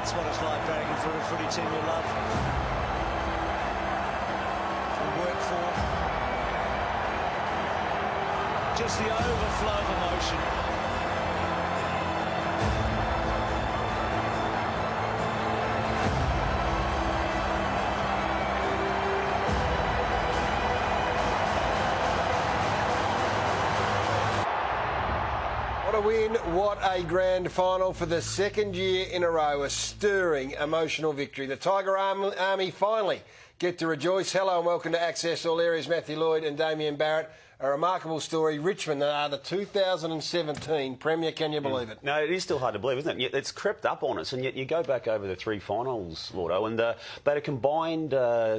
That's what it's like going for a footy team you love and work for. Just the overflow of emotion. What a win, what a grand final for the second year in a row. A stirring, emotional victory. The Tiger Army finally get to rejoice. Hello and welcome to Access All Areas. Matthew Lloyd and Damien Barrett. A remarkable story. Richmond are the 2017 Premier. Can you believe it? No, it is still hard to believe, isn't it? It's crept up on us, and yet you go back over the three finals, Lordo, and they had a combined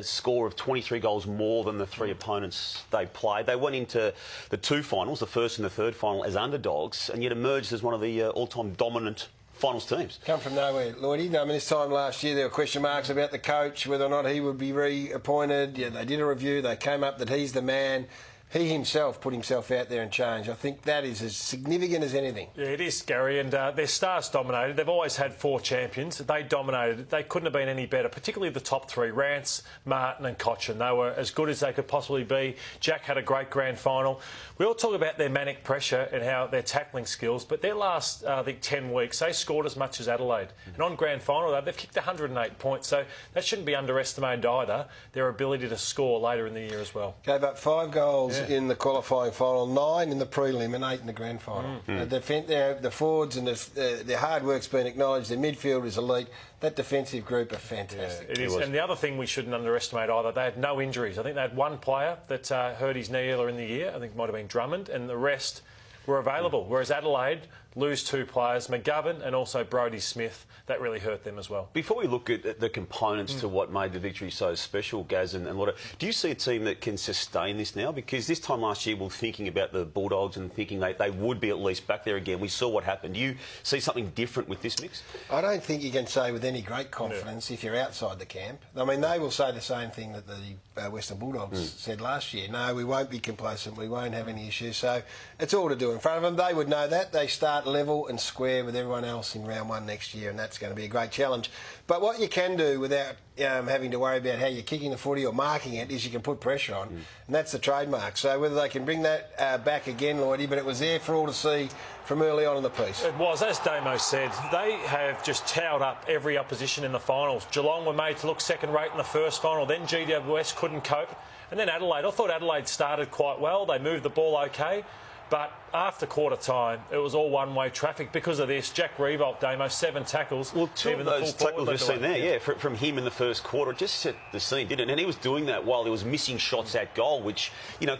score of 23 goals more than the three opponents they played. They went into the two finals, the first and the third final, as underdogs, and yet emerged as one of the all-time dominant finals teams. Come from nowhere, Lloydie. I mean, this time last year there were question marks about the coach, whether or not he would be reappointed. Yeah, they did a review. They came up that he's the man. He himself put himself out there and changed. I think that is as significant as anything. Yeah, it is, Gary, and their stars dominated. They've always had four champions. They dominated. They couldn't have been any better, particularly the top three, Rance, Martin and Cochin. They were as good as they could possibly be. Jack had a great grand final. We all talk about their manic pressure and how their tackling skills, but their last, I think, 10 weeks, they scored as much as Adelaide. And on grand final, they've kicked 108 points, so that shouldn't be underestimated either, their ability to score later in the year as well. Gave up 5 goals in the qualifying final, 9 in the prelim and 8 in the grand final. The forwards and their hard work's been acknowledged. Their midfield is elite. That defensive group are fantastic. Yeah, it is. And the other thing we shouldn't underestimate either, they had no injuries. I think they had one player that hurt his knee earlier in the year. I think it might have been Drummond, and the rest were available. Whereas Adelaide lose 2 players, McGovern and also Brodie Smith. That really hurt them as well. Before we look at the components to what made the victory so special, Gaz and Lotta, do you see a team that can sustain this now? Because this time last year we were thinking about the Bulldogs and thinking they would be at least back there again. We saw what happened. Do you see something different with this mix? I don't think you can say with any great confidence if you're outside the camp. I mean, they will say the same thing that the Western Bulldogs said last year. No, we won't be complacent. We won't have any issues. So it's all to do in front of them. They would know that. They start level and square with everyone else in round 1 next year, and that's going to be a great challenge. But what you can do without having to worry about how you're kicking the footy or marking it is you can put pressure on, and that's the trademark. So whether they can bring that back again, Lloydie, but it was there for all to see from early on in the piece. It was, as Damo said, they have just towed up every opposition in the finals. Geelong were made to look second-rate in the first final, then GWS couldn't cope, and then Adelaide. I thought Adelaide started quite well. They moved the ball okay. But after quarter time, it was all one-way traffic because of this. Jack Riewoldt, Damo, 7 tackles. Well, 2 of those tackles we've seen there, from him in the first quarter, it just set the scene, didn't it? And he was doing that while he was missing shots at goal, which,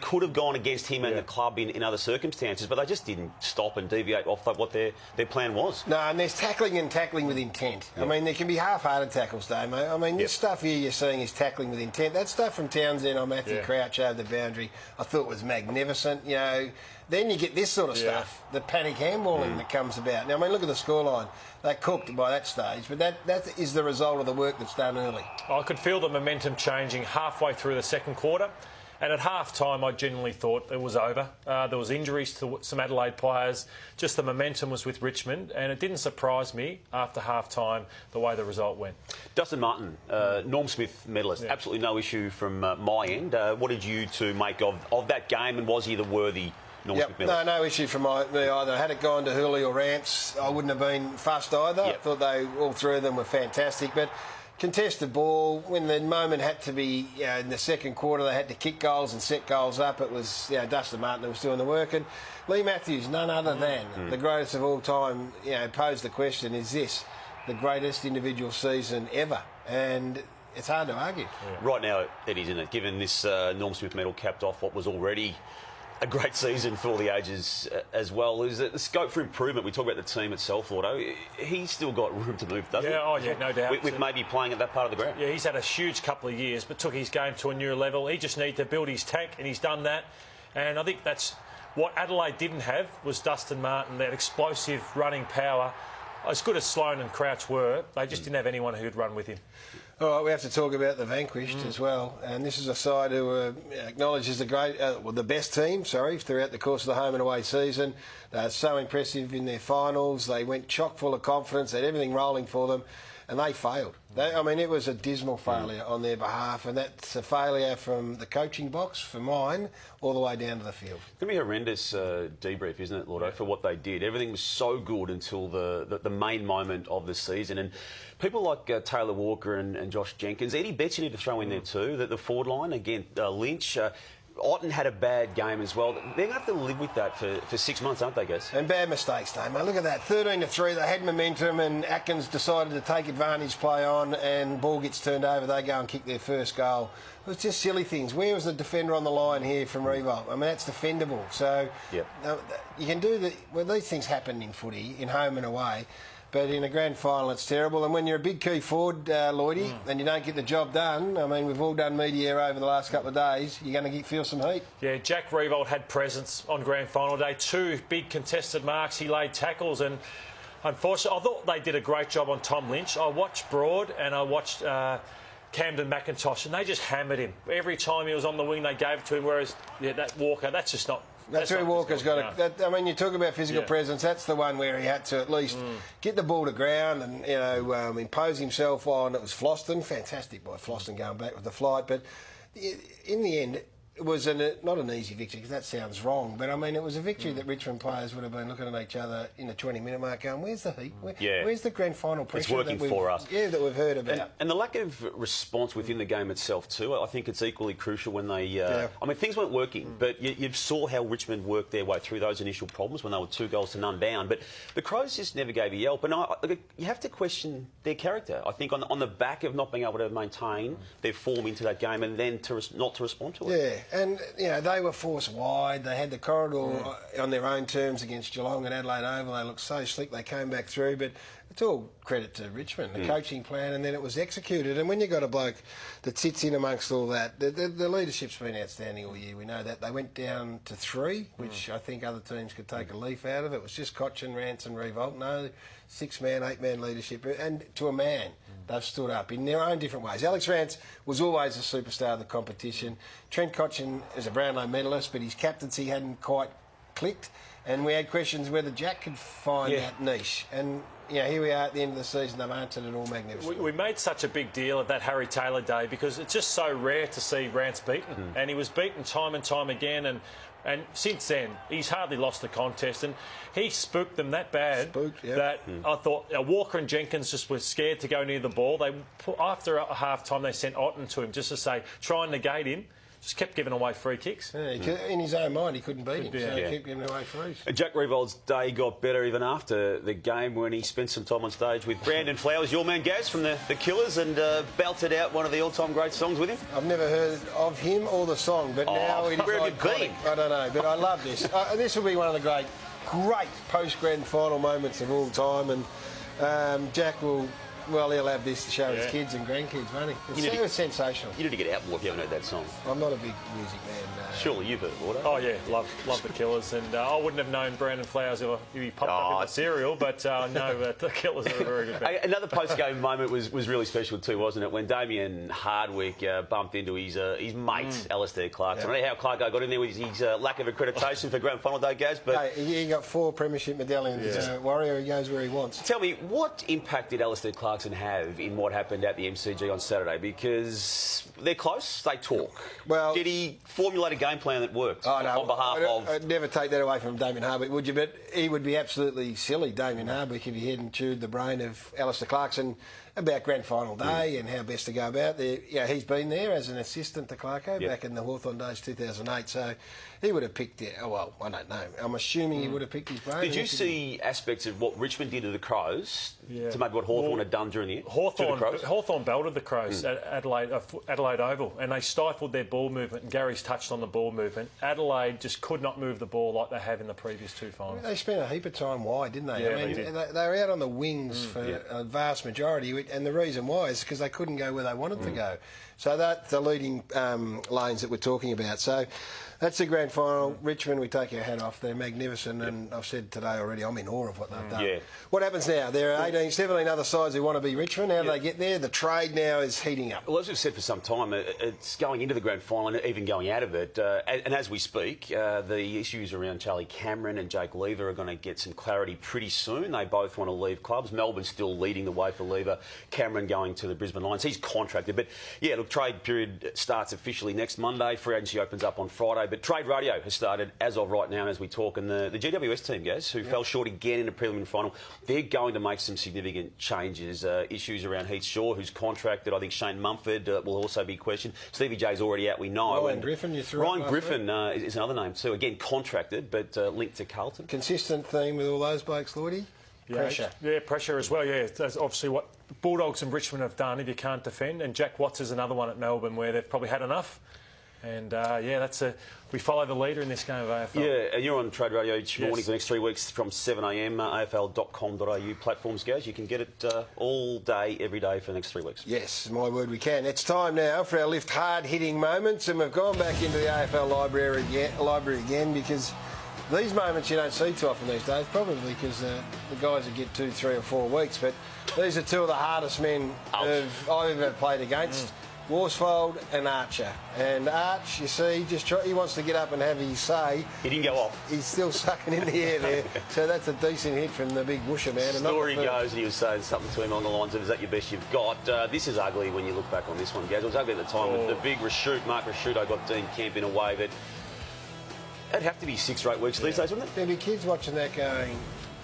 could have gone against him and the club in other circumstances, but they just didn't stop and deviate off what their plan was. No, and there's tackling and tackling with intent. I mean, there can be half-hearted tackles, Damo. I mean, this stuff here you're seeing is tackling with intent. That stuff from Townsend on Matthew Crouch over the boundary, I thought was magnificent. Then you get this sort of stuff, the panic handballing that comes about. Now, I mean, look at the scoreline. They're cooked by that stage, but that is the result of the work that's done early. I could feel the momentum changing halfway through the second quarter, and at half-time I genuinely thought it was over. There was injuries to some Adelaide players. Just the momentum was with Richmond, and it didn't surprise me after half-time the way the result went. Dustin Martin, Norm Smith medalist, absolutely no issue from my end. What did you two make of that game, and was he the worthy No issue from me either. Had it gone to Hurley or Rance, I wouldn't have been fussed either. I thought all 3 of them were fantastic. But contested ball, when the moment had to be, in the second quarter, they had to kick goals and set goals up. It was Dustin Martin who was doing the work. And Lee Matthews, none other than the greatest of all time, posed the question, is this the greatest individual season ever? And it's hard to argue. Right now, it is, isn't it? Given this Norm Smith medal capped off what was already a great season for all the ages as well. Is it the scope for improvement? We talk about the team itself, Lordo. He's still got room to move, doesn't he? No doubt. With maybe playing at that part of the ground. Yeah, he's had a huge couple of years, but took his game to a new level. He just needed to build his tank, and he's done that. And I think that's what Adelaide didn't have, was Dustin Martin, that explosive running power. As good as Sloan and Crouch were, they just didn't have anyone who could run with him. All right, we have to talk about the vanquished as well, and this is a side who are acknowledged as the best team, throughout the course of the home and away season. They're so impressive in their finals. They went chock full of confidence. They had everything rolling for them. and they failed. I mean, it was a dismal failure on their behalf, and that's a failure from the coaching box, for mine, all the way down to the field. It's going to be a horrendous debrief, isn't it, Lordo, for what they did. Everything was so good until the main moment of the season. And people like Taylor Walker and Josh Jenkins, Eddie Betts you need to throw in there too, the forward line, again, Lynch... Otten had a bad game as well. They're going to have to live with that for 6 months, aren't they, guys? And bad mistakes, though, mate. Look at that. 13-3, they had momentum, and Atkins decided to take advantage, play on, and ball gets turned over. They go and kick their first goal. It was just silly things. Where was the defender on the line here from Revolt? I mean, that's defendable. So yep. You can do well, these things happen in footy, in home and away. But in a grand final, it's terrible. And when you're a big key forward, Lloydie, and you don't get the job done, I mean, we've all done media over the last couple of days, you're going to feel some heat. Yeah, Jack Revolt had presence on grand final day. 2 big contested marks. He laid tackles, and unfortunately, I thought they did a great job on Tom Lynch. I watched Broad and I watched Camden McIntosh, and they just hammered him. Every time he was on the wing, they gave it to him, whereas that Walker, that's just not... That's where Walker's got to... I mean, you talk about physical presence, that's the one where he had to at least get the ball to ground and, impose himself on. It was Floston, fantastic by Floston going back with the flight, but in the end... It was not an easy victory, because that sounds wrong, but I mean, it was a victory that Richmond players would have been looking at each other in the 20-minute mark going, where's the heat? Where's the grand final pressure? It's working for us. Yeah, that we've heard about. And the lack of response within the game itself too, I think it's equally crucial when they... I mean, things weren't working, but you saw how Richmond worked their way through those initial problems when they were 2-0 down, but the Crows just never gave a yelp, and you have to question their character, I think, on the back of not being able to maintain their form into that game and then not to respond to it. Yeah. And, they were forced wide. They had the corridor on their own terms against Geelong and Adelaide Oval. They looked so slick. They came back through. But it's all credit to Richmond, the coaching plan, and then it was executed. And when you've got a bloke that sits in amongst all that, the leadership's been outstanding all year. We know that. They went down to 3, which I think other teams could take a leaf out of. It was just Cochin, Rance and Revolt. No 6-man, 8-man leadership. And to a man, they've stood up in their own different ways. Alex Rance was always a superstar of the competition. Trent Cotchin is a Brownlow medalist, but his captaincy hadn't quite clicked. And we had questions whether Jack could find that niche. And here we are at the end of the season. They've answered it all magnificently. We made such a big deal of that Harry Taylor day because it's just so rare to see Rance beaten. And he was beaten time and time again. And since then, he's hardly lost the contest. And he spooked them that bad that I thought Walker and Jenkins just were scared to go near the ball. After half-time, they sent Otten to him just to say, try and negate him. Just kept giving away free kicks. Yeah, in his own mind, he couldn't beat him, so he kept giving away frees. Jack Revolt's day got better even after the game when he spent some time on stage with Brandon Flowers, your man Gaz from the Killers, and belted out one of the all-time great songs with him. I've never heard of him or the song, but now it is where have you been? I don't know, but I love this. This will be one of the great post-grand final moments of all time, and Jack will... Well, he'll have this to show his kids and grandkids, won't he? It was sensational. You need to get out more if you haven't heard that song. I'm not a big music man. Surely you've heard it, Waldo. Oh, yeah, love the Killers. And I wouldn't have known Brandon Flowers if he popped up in the cereal, but I know that the Killers are a very good band. Another post-game moment was really special too, wasn't it? When Damien Hardwick bumped into his mate, Alistair Clarkson. I don't know how Clarko got in there with his lack of accreditation for grand final day, Gaz, but... He got 4 premiership medallions. Warrior, he goes where he wants. Tell me, what impact did Alistair Clarkson have in what happened at the MCG on Saturday? Because they're close, they talk. Well, did he formulate a game plan that worked on behalf of... I'd never take that away from Damien Hardwick, would you? But he would be absolutely silly, Damien Hardwick, if he hadn't chewed the brain of Alistair Clarkson about grand final day and how best to go about there. Yeah, he's been there as an assistant to Clarko back in the Hawthorn days, 2008. So he would have picked it. Oh, well, I don't know. I'm assuming he would have picked his brain. Did you see aspects of what Richmond did to the Crows to maybe what Hawthorn had done during the year? Hawthorn belted the Crows at Adelaide Oval, and they stifled their ball movement. And Gary's touched on the ball movement. Adelaide just could not move the ball like they have in the previous 2 finals. They spent a heap of time wide, didn't they? Yeah, I mean, they were out on the wings for a vast majority, and the reason why is because they couldn't go where they wanted to go. So that's the leading lanes that we're talking about. So That's the grand final. Richmond, we take our hat off. They're magnificent, and I've said today already, I'm in awe of what they've done. Yeah. What happens now? There are 18, 17 other sides who want to be Richmond. How do they get there? The trade now is heating up. Well, as we've said for some time, it's going into the grand final and even going out of it. And as we speak, the issues around Charlie Cameron and Jake Lever are going to get some clarity pretty soon. They both want to leave clubs. Melbourne's still leading the way for Lever. Cameron going to the Brisbane Lions. He's contracted. But, yeah, look, trade period starts officially next Monday. Free agency opens up on Friday. But trade radio has started as of right now as we talk. And the GWS team, guys, who fell short again in the preliminary final, they're going to make some significant changes. Issues around Heath Shaw, who's contracted. I think Shane Mumford will also be questioned. Stevie J's already out, we know. Ryan Griffin, you threw Ryan Griffin is another name too. Again, contracted, but linked to Carlton. Consistent theme with all those blokes, Lloydie? Pressure. Yeah, pressure as well, yeah. That's obviously what Bulldogs and Richmond have done if you can't defend. And Jack Watts is another one at Melbourne where they've probably had enough. And, we follow the leader in this game of AFL. Yeah, and you're on Trade Radio each morning for the next 3 weeks from 7am, afl.com.au platforms, guys. You can get it all day, every day for the next 3 weeks. Yes, my word, we can. It's time now for our lift hard-hitting moments, and we've gone back into the AFL library again because these moments you don't see too often these days, probably because the guys that get 2, 3 or 4 weeks, but these are two of the hardest men I've ever played against. Worsfold and Archer. And Arch, you see, he wants to get up and have his say. He didn't go off. He's still sucking in the air there. So that's a decent hit from the big busher man. The story goes, and he was saying something to him along the lines of, is that your best you've got? This is ugly when you look back on this one, Gaz. It was ugly at the time. The big Mark Rashuto got Dean Kemp in a way, but it'd have to be 6 or 8 weeks these days, wouldn't it? There'd be kids watching that going,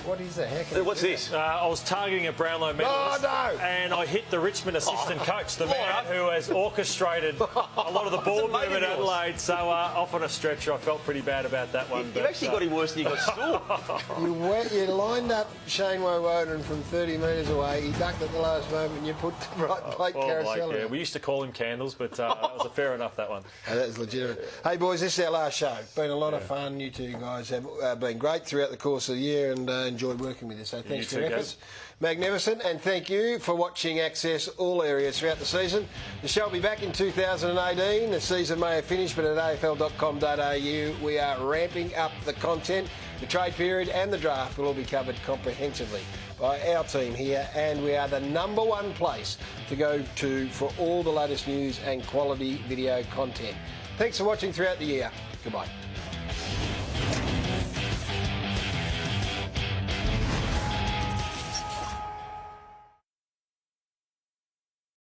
what is that? How can What's this? I was targeting a Brownlow medalist, no. and I hit the Richmond assistant coach, the man who has orchestrated a lot of the ball movement at Adelaide. So off on a stretcher, I felt pretty bad about that one. You've actually got him worse than you got Stuart. You lined up Shane Woden from 30 metres away. He ducked at the last moment and you put the right plate carousel in. We used to call him Candles, but that was a fair enough, that one. That was legitimate. Hey, boys, this is our last show. Been a lot of fun. You two guys have been great throughout the course of the year and enjoyed working with you. So thanks for your efforts. Magnificent. And thank you for watching Access all areas throughout the season. The show will be back in 2018. The season may have finished, but at afl.com.au we are ramping up the content. The trade period and the draft will all be covered comprehensively by our team here, and we are the #1 place to go to for all the latest news and quality video content. Thanks for watching throughout the year. Goodbye.